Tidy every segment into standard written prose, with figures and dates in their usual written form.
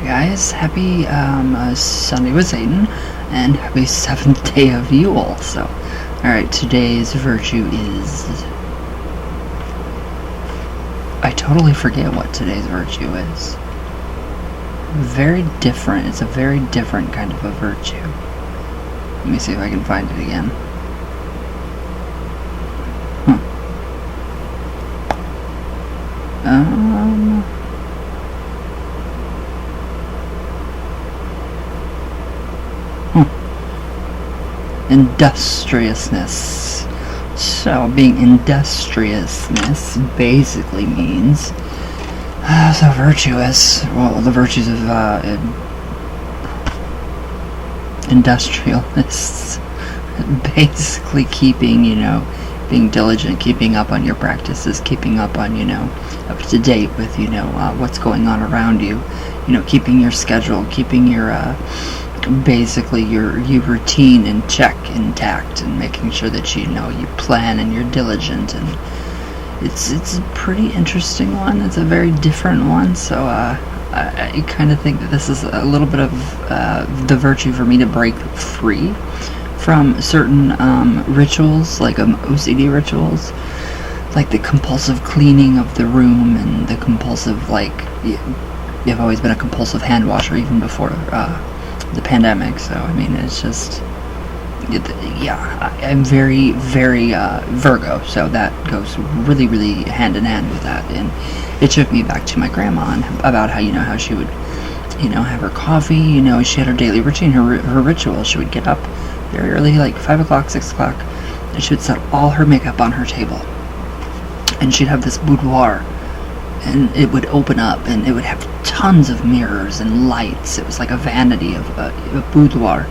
guys, happy Sunday with Satan, and happy 7th day of Yule. So, alright, today's virtue is... I totally forget what today's virtue is. Very different. It's a very different kind of a virtue. Let me see if I can find it again. Industriousness. So, being industriousness basically means so virtuous. Well, the virtues of industrialists, basically keeping, being diligent, keeping up on your practices, keeping up on, up to date with, what's going on around you, keeping your schedule, keeping your basically your routine in check, intact, and making sure that you plan and you're diligent. And it's a pretty interesting one. It's a very different one, so I kind of think that this is a little bit of the virtue for me to break free from certain rituals, like OCD rituals, like the compulsive cleaning of the room and the compulsive, you've always been a compulsive hand washer even before the pandemic. So I mean, it's just, I'm very, very Virgo, so that goes really, really hand in hand with that. And it took me back to my grandma and about how how she would have her coffee. She had her daily routine, her ritual. She would get up very early, like 5 o'clock, 6 o'clock, and she would set all her makeup on her table, and she'd have this boudoir, and it would open up, and it would have tons of mirrors and lights. It was like a vanity of a boudoir.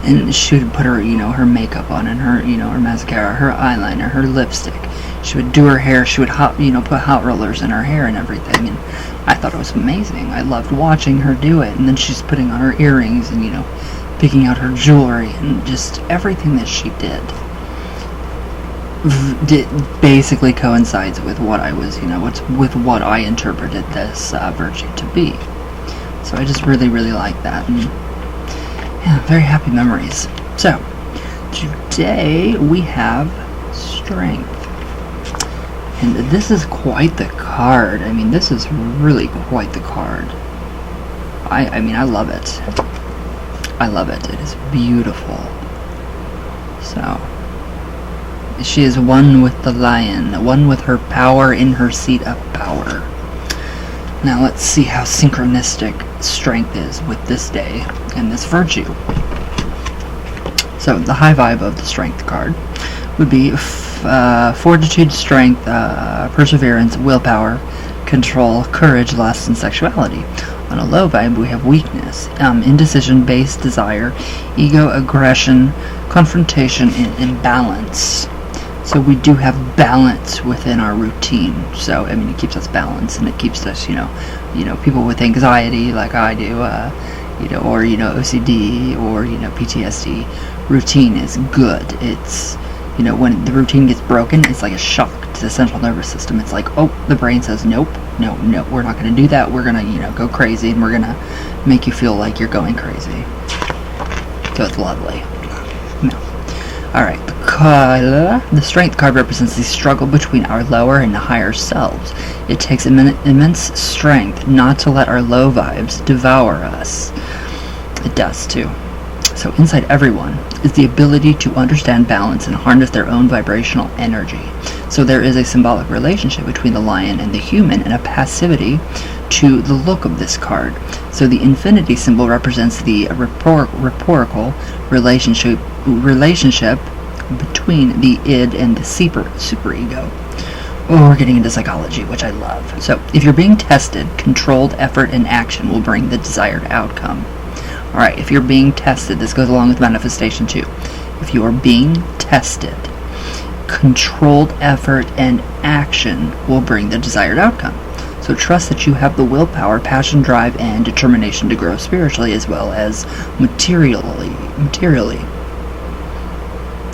And she would put her, her makeup on, and her, her mascara, her eyeliner, her lipstick. She would do her hair. She would put hot rollers in her hair and everything. And I thought it was amazing. I loved watching her do it. And then she's putting on her earrings and, picking out her jewelry, and just everything that she did basically coincides with what I was, with what I interpreted this virtue to be. So I just really, really like that. And yeah, very happy memories. So, today we have strength. And this is quite the card. I mean, this is really quite the card. I mean, I love it. I love it. It is beautiful. So, she is one with the lion, one with her power in her seat of power. Now let's see how synchronistic strength is with this day and this virtue. So the high vibe of the strength card would be fortitude, strength, perseverance, willpower, control, courage, lust, and sexuality. On a low vibe, we have weakness, indecision, base desire, ego, aggression, confrontation, and imbalance. So we do have balance within our routine. So I mean, it keeps us balanced, and it keeps us, people with anxiety like I do, or OCD or PTSD. Routine is good. It's when the routine gets broken, it's like a shock to the central nervous system. It's like, oh, the brain says, nope, no, we're not going to do that. We're going to go crazy, and we're going to make you feel like you're going crazy. So it's lovely. No. Alright, the strength card represents the struggle between our lower and higher selves. It takes immense strength not to let our low vibes devour us. It does too. So inside everyone is the ability to understand balance and harness their own vibrational energy. So there is a symbolic relationship between the lion and the human, and a passivity to the look of this card. So the infinity symbol represents the reciprocal relationship between the id and the superego. Oh, we're getting into psychology, which I love. So if you're being tested, controlled effort and action will bring the desired outcome. Alright, if you're being tested, this goes along with manifestation too. If you are being tested, controlled effort and action will bring the desired outcome. So trust that you have the willpower, passion, drive, and determination to grow spiritually as well as materially.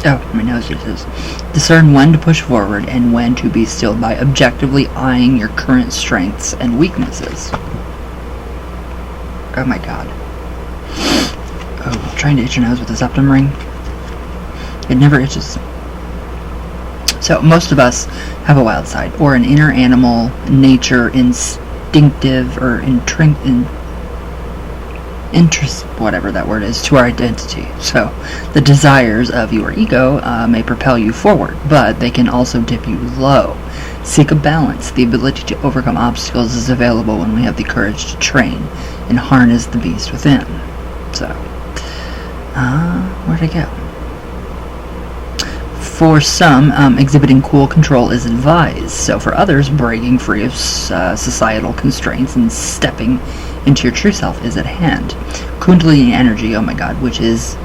Oh, my nose just is. Discern when to push forward and when to be still by objectively eyeing your current strengths and weaknesses. shock. Oh my god. Oh, trying to itch your nose with a septum ring. It never itches. So most of us have a wild side, or an inner animal, nature, instinctive, or interest, whatever that word is, to our identity. So the desires of your ego may propel you forward, but they can also dip you low. Seek a balance. The ability to overcome obstacles is available when we have the courage to train and harness the beast within. So, where'd it go? For some, exhibiting cool control is advised. So for others, breaking free of societal constraints and stepping into your true self is at hand. Kundalini energy, oh my god, which is,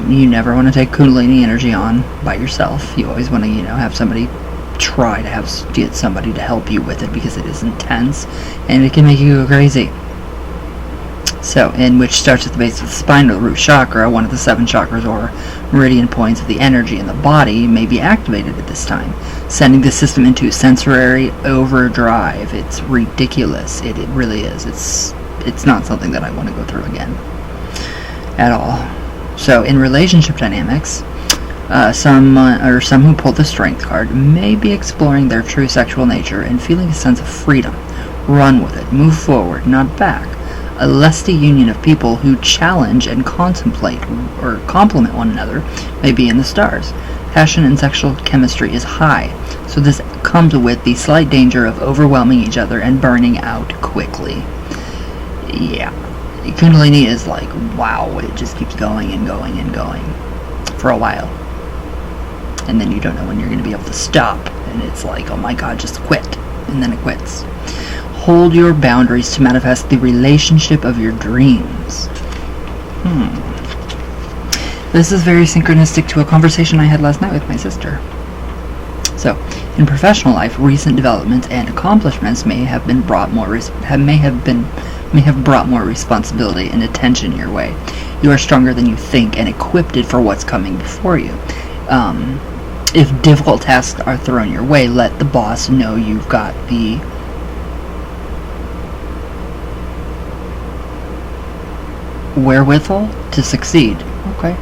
you never want to take Kundalini energy on by yourself. You always want to, have somebody try to get somebody to help you with it, because it is intense and it can make you go crazy. So, which starts at the base of the spine or the root chakra, one of the 7 chakras or meridian points of the energy in the body may be activated at this time, sending the system into sensory overdrive. It's ridiculous. It really is. It's not something that I want to go through again at all. So, in relationship dynamics, some who pull the strength card may be exploring their true sexual nature and feeling a sense of freedom. Run with it. Move forward, not back. A lusty union of people who challenge and contemplate or complement one another may be in the stars. Passion and sexual chemistry is high, so this comes with the slight danger of overwhelming each other and burning out quickly. Yeah. Kundalini is like, wow, it just keeps going and going and going for a while. And then you don't know when you're going to be able to stop. And it's like, oh my god, just quit. And then it quits. Hold your boundaries to manifest the relationship of your dreams. This is very synchronistic to a conversation I had last night with my sister. So, in professional life, recent developments and accomplishments may have brought more responsibility and attention your way. You are stronger than you think and equipped for what's coming before you. If difficult tasks are thrown your way, let the boss know you've got the wherewithal to succeed. Okay.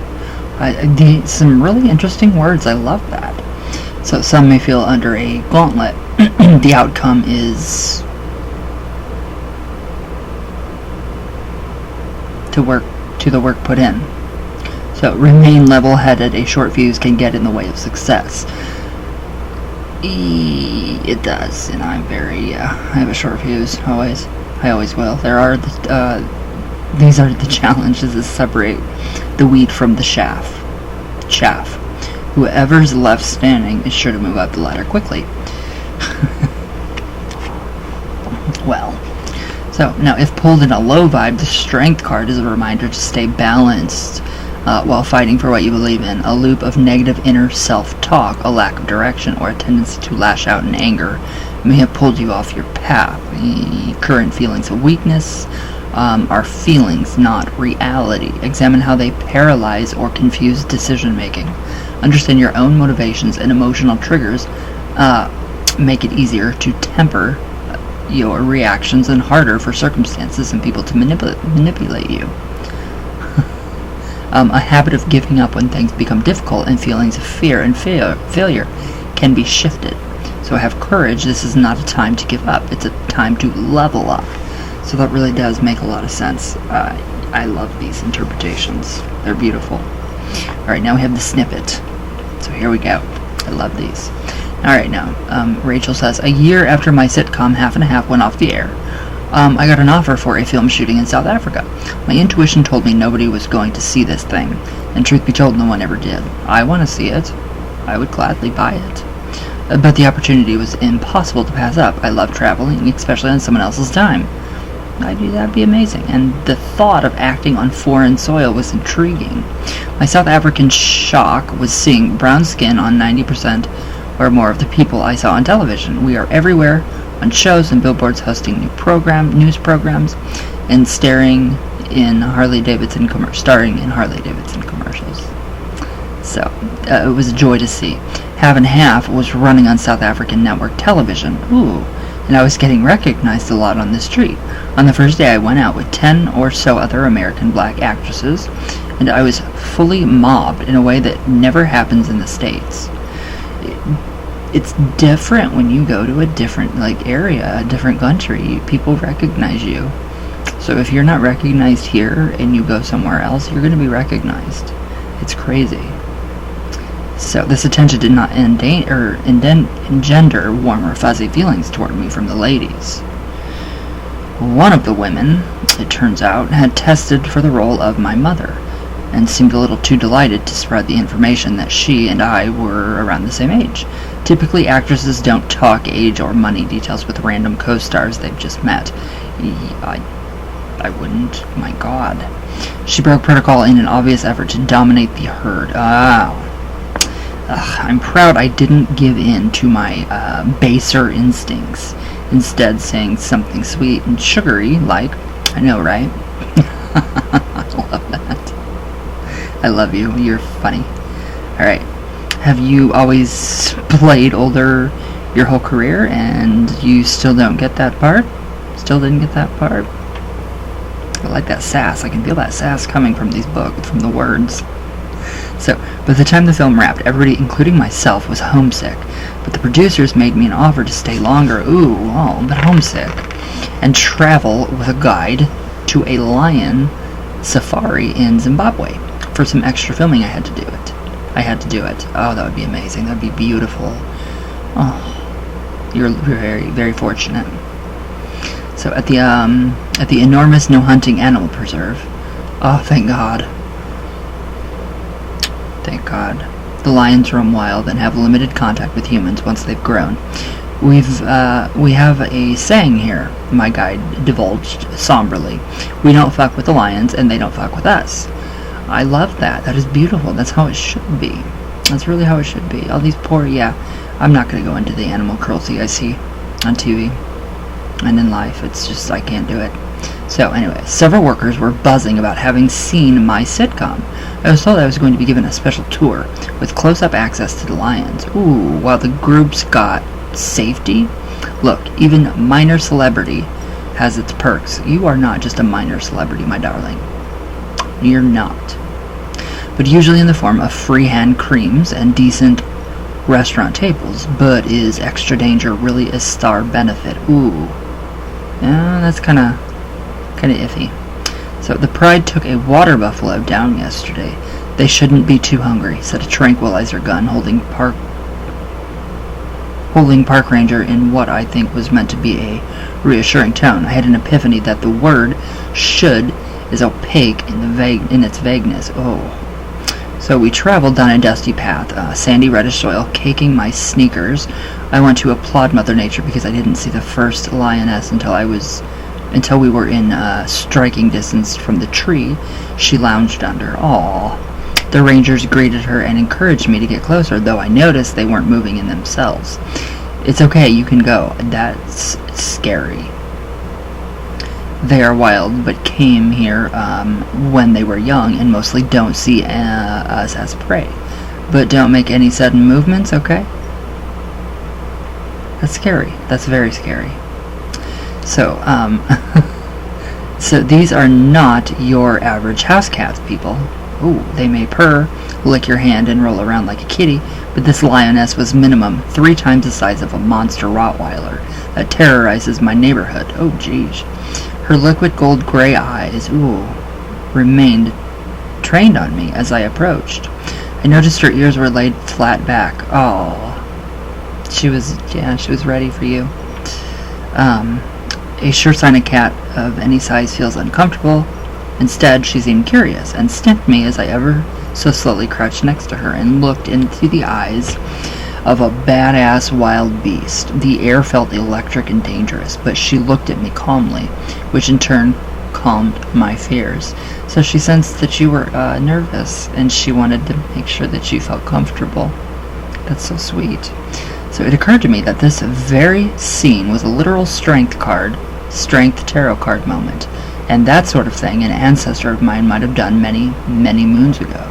Some really interesting words. I love that. So some may feel under a gauntlet. The outcome is the work put in. So remain level-headed. A short fuse can get in the way of success. It does, and I'm very. I have a short fuse. I always will. These are the challenges that separate the wheat from the chaff. Whoever's left standing is sure to move up the ladder quickly. Well, so now if pulled in a low vibe, the strength card is a reminder to stay balanced while fighting for what you believe in. A loop of negative inner self-talk, a lack of direction, or a tendency to lash out in anger may have pulled you off your path. Current feelings of weakness are feelings, not reality. Examine how they paralyze or confuse decision-making. Understand your own motivations and emotional triggers. Make it easier to temper your reactions and harder for circumstances and people to manipulate you. A habit of giving up when things become difficult and feelings of fear and failure can be shifted. So have courage. This is not a time to give up. It's a time to level up. So that really does make a lot of sense. I love these interpretations. They're beautiful. Alright, now we have the snippet. So here we go. I love these. Alright, now, Rachel says, a year after my sitcom Half and Half went off the air, I got an offer for a film shooting in South Africa. My intuition told me nobody was going to see this thing, and truth be told, no one ever did. I want to see it. I would gladly buy it. But the opportunity was impossible to pass up. I love traveling, especially on someone else's time. That'd be amazing. And the thought of acting on foreign soil was intriguing. My South African shock was seeing brown skin on 90% or more of the people I saw on television. We are everywhere, on shows and billboards, hosting news programs, and starring in Harley-Davidson commercials. So, it was a joy to see. Half and Half was running on South African network television. Ooh. and I was getting recognized a lot on the street. On the first day I went out with 10 or so other American black actresses, and I was fully mobbed in a way that never happens in the States. It's different when you go to a different area, a different country. People recognize you. So if you're not recognized here and you go somewhere else, you're going to be recognized. It's crazy. So this attention did not engender warm or fuzzy feelings toward me from the ladies. One of the women, it turns out, had tested for the role of my mother, and seemed a little too delighted to spread the information that she and I were around the same age. Typically, actresses don't talk age or money details with random co-stars they've just met. I wouldn't. My God. She broke protocol in an obvious effort to dominate the herd. I'm proud I didn't give in to my baser instincts, instead saying something sweet and sugary like, I know, right? I love that. I love you. You're funny. Alright. Have you always played older your whole career and you still don't get that part? Still didn't get that part? I like that sass. I can feel that sass coming from these books, from the words. So, by the time the film wrapped, everybody, including myself, was homesick. But the producers made me an offer to stay longer, but homesick, and travel with a guide to a lion safari in Zimbabwe. For some extra filming, I had to do it. Oh, that would be amazing. That would be beautiful. Oh, you're very, very fortunate. So at the enormous no hunting animal preserve. Oh, thank God. Thank God. The lions roam wild and have limited contact with humans once they've grown. We have a saying here, my guide divulged somberly. We don't fuck with the lions and they don't fuck with us. I love that. That is beautiful. That's how it should be. That's really how it should be. All these poor, I'm not going to go into the animal cruelty I see on TV and in life. It's just, I can't do it. So anyway, several workers were buzzing about having seen my sitcom. I was told I was going to be given a special tour with close-up access to the lions. While the groups got safety. Look, even minor celebrity has its perks. You are not just a minor celebrity, my darling. You're not. But usually in the form of free-hand creams and decent restaurant tables. But is extra danger really a star benefit? That's kind of iffy. So the Pride took a water buffalo down yesterday. They shouldn't be too hungry, said a tranquilizer gun holding park ranger in what I think was meant to be a reassuring tone. I had an epiphany that the word should is opaque in its vagueness. So we traveled down a dusty path, sandy reddish soil caking my sneakers. I went to applaud Mother Nature because I didn't see the first lioness until we were in striking distance from the tree she lounged under. The rangers greeted her and encouraged me to get closer, though I noticed they weren't moving in themselves. It's okay, you can go. That's scary. They are wild, but came here when they were young and mostly don't see us as prey. But don't make any sudden movements, okay? That's scary. That's very scary. So, so these are not your average house cats, people. They may purr, lick your hand, and roll around like a kitty, but this lioness was minimum 3 times the size of a monster Rottweiler that terrorizes my neighborhood. Geez. Her liquid gold gray eyes, remained trained on me as I approached. I noticed her ears were laid flat back. She was ready for you. A sure sign a cat of any size feels uncomfortable. Instead, she seemed curious and sniffed me as I ever so slowly crouched next to her and looked into the eyes of a badass wild beast. The air felt electric and dangerous, but she looked at me calmly, which in turn calmed my fears. So she sensed that you were nervous, and she wanted to make sure that you felt comfortable. That's so sweet. So it occurred to me that this very scene was a literal strength tarot card moment, and that sort of thing an ancestor of mine might have done many, many moons ago.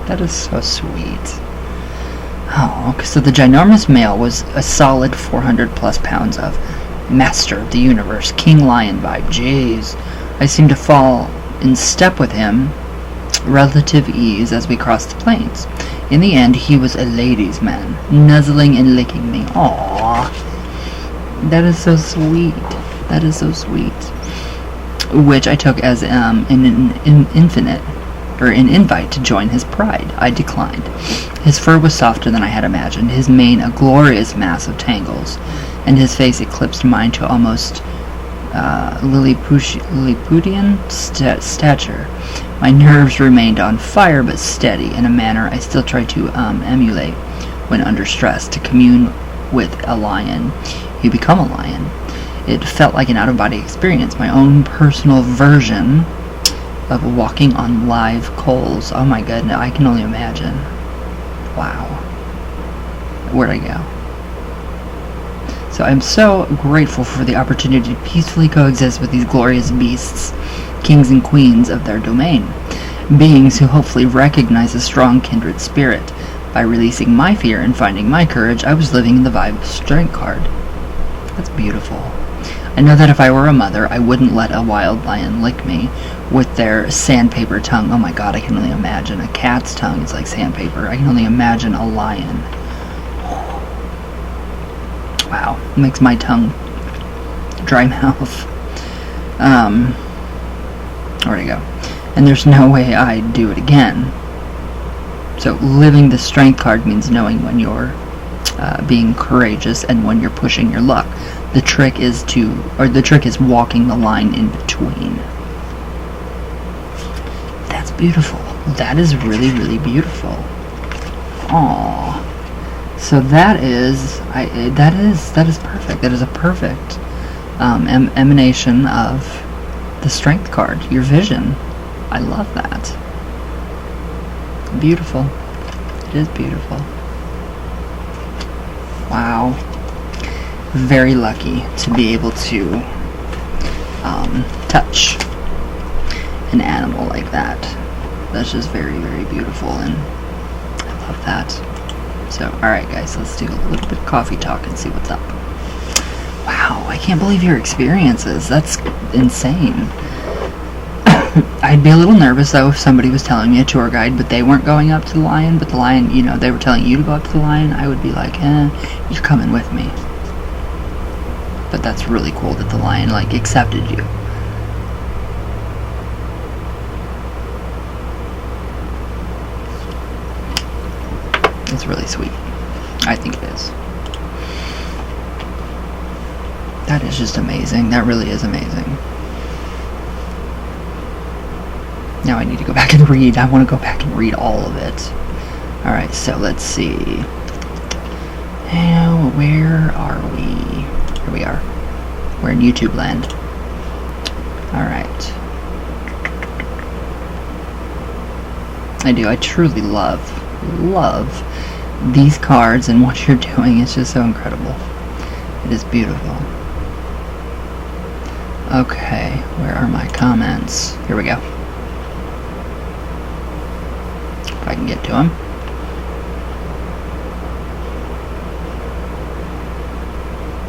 That is so sweet. Oh, okay, so the ginormous male was a solid 400 plus pounds of master of the universe, King Lion vibe. Jeez. I seemed to fall in step with him, relative ease as we crossed the plains. In the end, he was a ladies' man, nuzzling and licking me. Aww. That is so sweet. That is so sweet. Which I took as an invite to join his pride. I declined. His fur was softer than I had imagined, his mane a glorious mass of tangles, and his face eclipsed mine to almost Lilliputian stature. My nerves remained on fire but steady, in a manner I still try to emulate when under stress. To commune with a lion, you become a lion. It felt like an out-of-body experience, my own personal version of walking on live coals. Oh my goodness, I can only imagine. Wow. Where'd I go? So I'm so grateful for the opportunity to peacefully coexist with these glorious beasts, kings and queens of their domain, beings who hopefully recognize a strong kindred spirit. By releasing my fear and finding my courage, I was living in the vibe of Strength card. That's beautiful. I know that if I were a mother, I wouldn't let a wild lion lick me with their sandpaper tongue. Oh my god, I can only imagine. A cat's tongue is like sandpaper. I can only imagine a lion. Wow, it makes my tongue dry mouth. Where'd I go? And there's no way I'd do it again. So living the Strength card means knowing when you're being courageous and when you're pushing your luck. The trick is walking the line in between. That's beautiful. That is really, really beautiful. Aww. So that is perfect. That is a perfect emanation of the Strength card. Your vision. I love that. Beautiful. It is beautiful. Wow. Very lucky to be able to touch an animal like that. That's just very, very beautiful, and I love that. So, alright guys, let's do a little bit of coffee talk and see what's up. Wow, I can't believe your experiences. That's insane. I'd be a little nervous though if somebody was telling me a tour guide, but they weren't going up to the lion, but the lion, they were telling you to go up to the lion. I would be like, you're coming with me. But that's really cool that the lion, accepted you. It's really sweet. I think it is. That is just amazing. That really is amazing. Now I need to go back and read. I want to go back and read all of it. Alright, so let's see. Now, where are we? Here we are. We're in YouTube land. Alright. I truly love these cards and what you're doing. It's just so incredible. It is beautiful. Okay, where are my comments? Here we go. If I can get to them.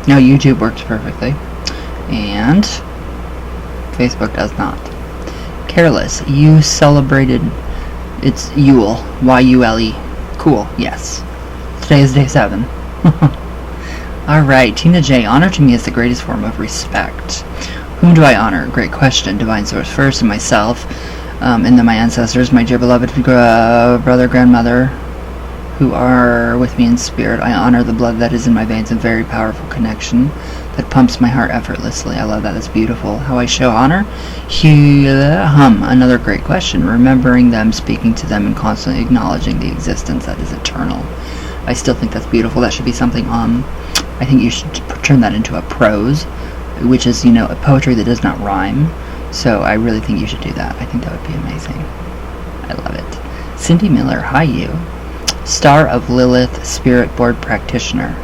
Now YouTube works perfectly, and Facebook does not. Careless, you celebrated, it's Yule, Y-U-L-E. Cool, yes. Today is day 7. Alright, Tina J. Honor to me is the greatest form of respect. Whom do I honor? Great question. Divine Source first, and myself, and then my ancestors, my dear beloved brother, grandmother, who are with me in spirit. I honor the blood that is in my veins, a very powerful connection that pumps my heart effortlessly. I love that. It's beautiful. How I show honor? Another great question. Remembering them, speaking to them, and constantly acknowledging the existence that is eternal. I still think that's beautiful. That should be something, I think you should turn that into a prose, which is, a poetry that does not rhyme. So I really think you should do that. I think that would be amazing. I love it. Cindy Miller, hi you. Star of Lilith, Spirit Board Practitioner.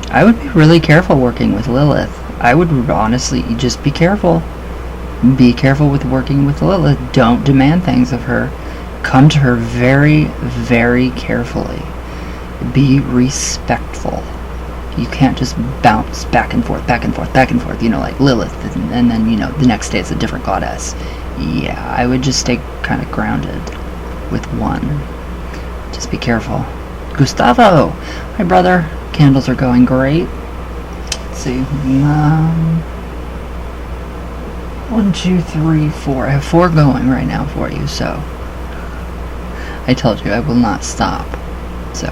I would be really careful working with Lilith. I would honestly just be careful. Be careful with working with Lilith. Don't demand things of her. come to her very, very carefully. Be respectful. You can't just bounce back and forth, back and forth, back and forth, like Lilith, and then, the next day it's a different goddess. Yeah, I would just stay kind of grounded with one. Just be careful. Gustavo! Hi, brother. Candles are going great. Let's see. 1, 2, 3, 4. I have 4 going right now for you, so I told you I will not stop. So,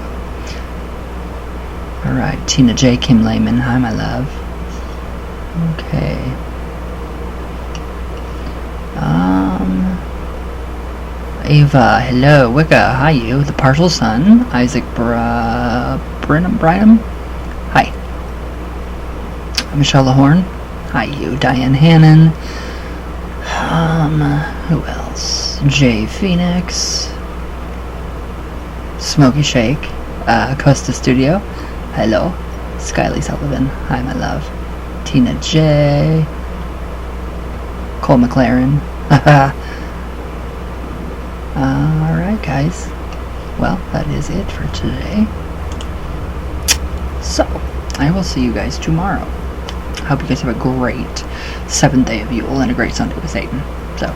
alright, Tina J. Kim Lehman. Hi, my love. Okay. Ava, hello. Wicca, hi you. The Partial Sun. Isaac Brenham. Hi. Michelle Lahorn. Hi you. Diane Hannon. Who else? Jay Phoenix. Smoky Shake. Costa Studio. Hello. Skyly Sullivan. Hi, my love. Tina J. Cole McLaren. Alright, guys. Well, that is it for today. So, I will see you guys tomorrow. I hope you guys have a great 7th day of Yule and a great Sunday with Satan. So,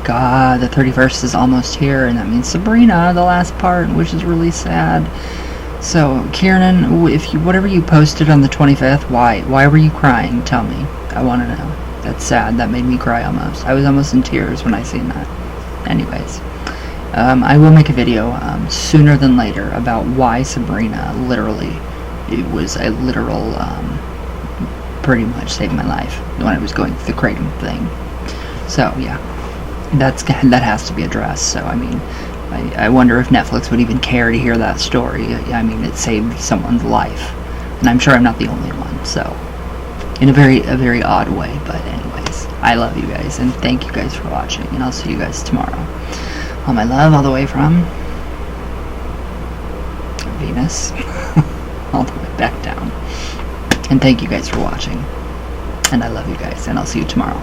God, the 31st is almost here, and that means Sabrina, the last part, which is really sad. So, Kieran, whatever you posted on the 25th, why were you crying? Tell me. I want to know. That's sad. That made me cry almost. I was almost in tears when I seen that. Anyways, I will make a video sooner than later about why Sabrina it was a literal, pretty much saved my life when I was going through the kratom thing. So, yeah, that has to be addressed. So, I mean, I wonder if Netflix would even care to hear that story. I mean, it saved someone's life, and I'm sure I'm not the only one, so, in a very odd way. But anyways, I love you guys, and thank you guys for watching, and I'll see you guys tomorrow. All my love, all the way from Venus, all the way back down. And thank you guys for watching, and I love you guys, and I'll see you tomorrow.